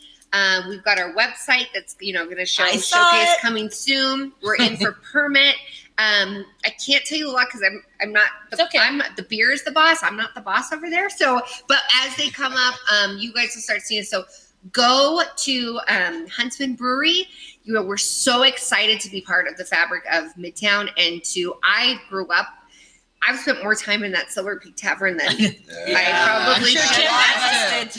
We've got our website that's going to show showcase coming soon. We're in for permit. I can't tell you a lot because I'm not. The beer is the boss. I'm not the boss over there. So, but as they come up, you guys will start seeing it. So go to Huntsman Brewery. We're so excited to be part of the fabric of Midtown, and I grew up. I've spent more time in that Silver Peak Tavern than I probably should.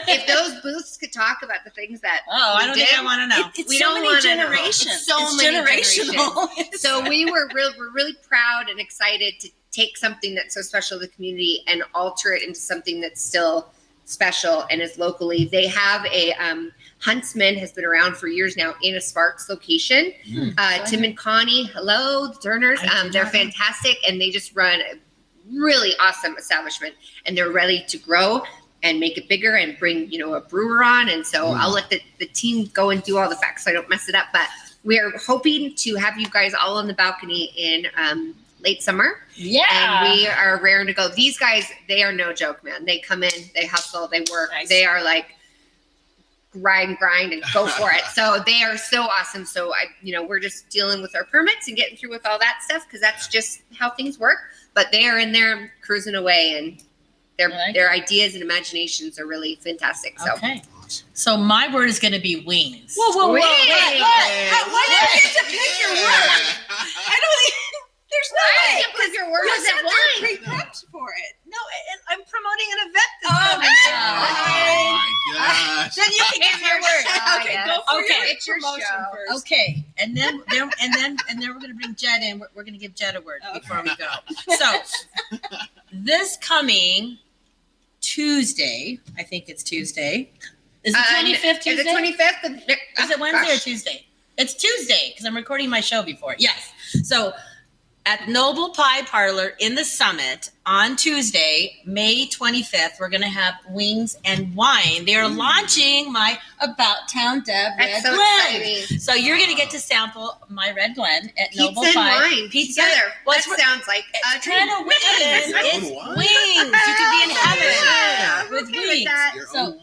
If those booths could talk about the things that I don't think I want to know. It's so many generations. So many generations. So we're really proud and excited to take something that's so special to the community and alter it into something that's still special and is locally. They have a Huntsman has been around for years now in a Sparks location. Tim and Connie, hello, the Turners. They're fantastic, and they just run a really awesome establishment, and they're ready to grow and make it bigger and bring a brewer on. And so I'll let the team go and do all the facts so I don't mess it up. But we are hoping to have you guys all on the balcony in late summer. Yeah. And we are raring to go. These guys, they are no joke, man. They come in, they hustle, they work. Nice. They are like grind and go for it. So they are so awesome. So we're just dealing with our permits and getting through with all that stuff because that's just how things work. But they are in there cruising away, and their ideas and imaginations are really fantastic. So. Okay. So my word is going to be wings. Whoa. Why do you get to pick your word? I don't. There's no way. Because your word is pre-prepped for it. No, I'm promoting an event this coming. Oh my gosh. Then you can give your word. Okay, go for it's your promotion show. first. Okay, and then we're going to bring Jed in. We're going to give Jed a word before we go. So this coming Tuesday, I think it's Tuesday. Is it 25th Tuesday? Is it 25th? Is it Wednesday or Tuesday? It's Tuesday because I'm recording my show before it. Yes. So at Noble Pie Parlor in the Summit on Tuesday, May 25th, we're going to have wings and wine. They are launching my About Town Deb Red Blend. Exciting. So you're going to get to sample my Red Blend at Noble Pie. Wine pizza together. That sounds like a kind of wings. It's wings. You can be in heaven with wings. So,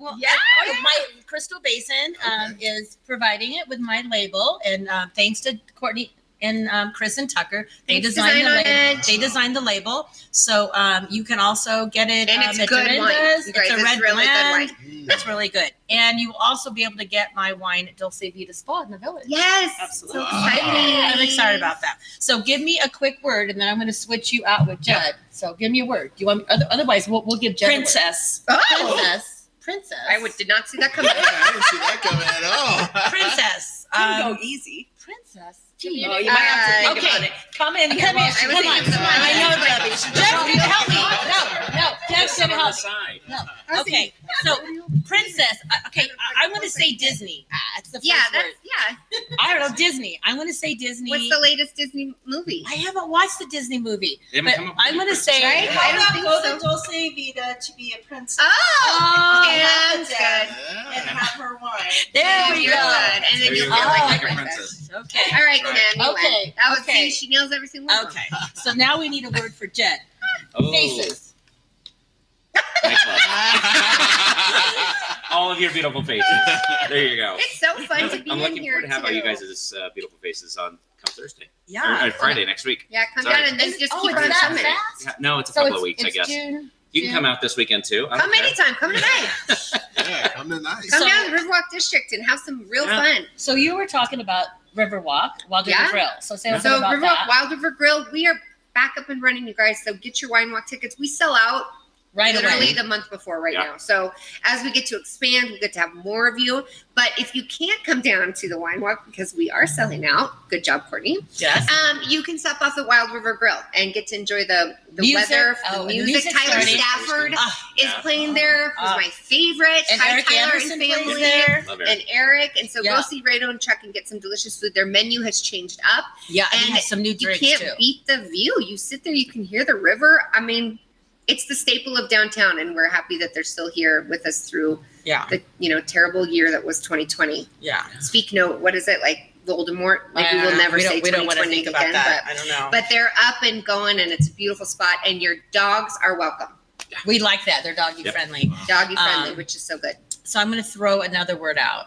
my Crystal Basin is providing it with my label, and thanks to Courtney and Chris and Tucker, they designed the label. So you can also get it. And it's at good wine. It's a red really blend. good wine. It's really good. And you will also be able to get my wine at Dulce Vita Spa in the Village. Yes. Absolutely. So exciting. I'm excited about that. So give me a quick word, and then I'm going to switch you out with Jed. So give me a word. Do you want? Otherwise, we'll give Jed Princess. A word. Princess. I did not see that coming. I didn't see that coming at all. Princess. Go easy. Princess. You might have to think about it. Come in here. Come on. I know, Debbie. Jeff, help me. No. Jeff's going to help me. No. Okay. So, Princess. Okay. I'm going to say Disney. That's the first word. I don't know. Disney. I'm going to say Disney. What's the latest Disney movie? I haven't watched the Disney movie. But I'm going to say. Right? I don't think so. Dulce Vita to be a princess. That's good. And have her wine. There we go. And then you'll feel like a princess. Okay. All right, man. Okay. That was see, she nails everything. Okay. So now we need a word for Jed. Faces. All of your beautiful faces. There you go. It's so fun to be I'm in looking here forward to have all you too. guys' beautiful faces on come Thursday. Yeah. Or Friday next week. Yeah, come down and then just keep on coming. Yeah, no, it's a couple of weeks, I guess. You can come out this weekend too. Come anytime. Come tonight. Come tonight. Come down to the Riverwalk District and have some real fun. So you were talking about Riverwalk, Wild River Grill. So say about Riverwalk, that. Wild River Grill, we are back up and running, you guys. So get your Wine Walk tickets. We sell out literally the month before now. So as we get to expand, we get to have more of you. But if you can't come down to the wine walk because we are selling out, good job, Courtney. Yes. You can stop off at Wild River Grill and get to enjoy the music, weather, the music. Tyler starting. Stafford is playing there. Who's my favorite. And Hi, Eric Tyler Anderson and family. plays there. And Eric. And so go see Reno and Chuck and get some delicious food. Their menu has changed up. Yeah, and and has some new drinks you too. can't beat the view. You sit there, you can hear the river. I mean, it's the staple of downtown, and we're happy that they're still here with us through the terrible year that was 2020. Yeah. Speak note, what is it, like Voldemort? Maybe we'll never say 2020 again, that. I don't know. But they're up and going, and it's a beautiful spot, and your dogs are welcome. We like that. They're doggy friendly. Doggy friendly, which is so good. So I'm going to throw another word out.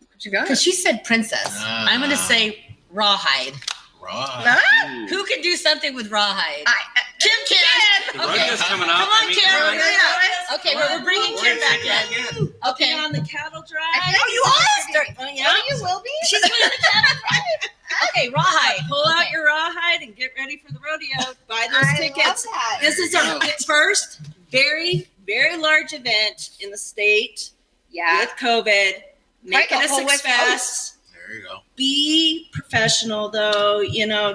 What you got? Because she said princess. I'm going to say rawhide. Rawhide. Who can do something with rawhide? Kim can. The rodeo is coming up. Come on, I mean, Kim. come on. Okay, we're bringing Kim back in. Okay. On the cattle drive. Oh, you are? Oh, you will be? She's doing the cattle drive. Okay, rawhide. Pull out your rawhide and get ready for the rodeo. Buy those tickets. Love that. This is our first very, very large event in the state with COVID. Make it a success. There you go. Be professional, though.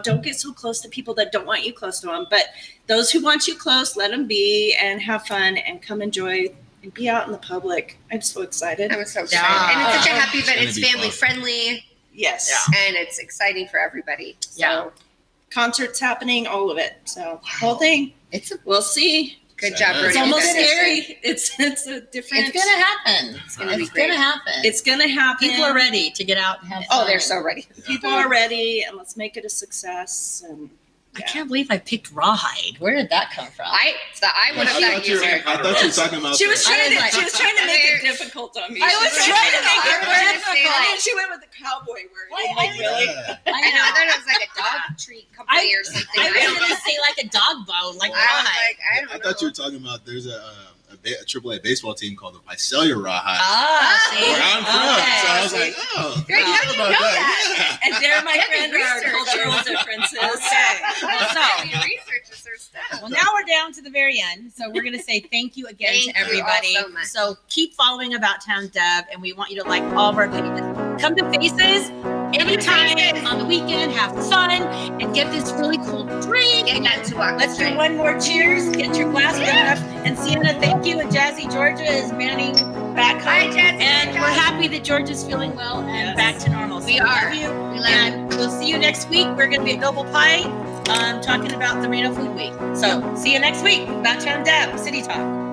Don't get so close to people that don't want you close to them. But those who want you close, let them be and have fun and come enjoy and be out in the public. I'm so excited. I'm so excited. And it's such a happy event. It's family friendly. Yes. And it's exciting for everybody. So concerts happening, all of it. So whole thing. We'll see. Good job, It's Rodeo. almost scary. It's a different. It's gonna happen. It's gonna happen. It's gonna happen. People are ready to get out and have fun. Oh, they're so ready. People are ready, and let's make it a success. And I can't believe I picked rawhide. Where did that come from? I would have thought you were. I thought you were talking about. She was trying to make it difficult on me. I was trying to make it difficult. And then she went with the cowboy word. Really? I know. I thought it was like a dog treat company or something. I was going to say like a dog bone, like rawhide. I thought you were talking about. There's a AAA baseball team called the Visalia Rawhide. See? Where I'm from. So I was like, oh, Great, how did you know that? And there, my friend, are our cultural differences. Well, now we're down to the very end. So we're going to say thank you again to everybody. All so much. So keep following About Town Deb, and we want you to like all of our pages. Come to Faces anytime on the weekend, have fun, and get this really cool drink. Let's do one more cheers. Get your glass good enough. And Sienna, thank you. And Jazzy Georgia is manning back home. Hi, Jazzy. And we're happy that Georgia's feeling well and back to normal. So We are. love you. We love And we'll see you next week. We're going to be at Noble Pie talking about the Reno Food Week. So see you next week. About Town Deb, City Talk.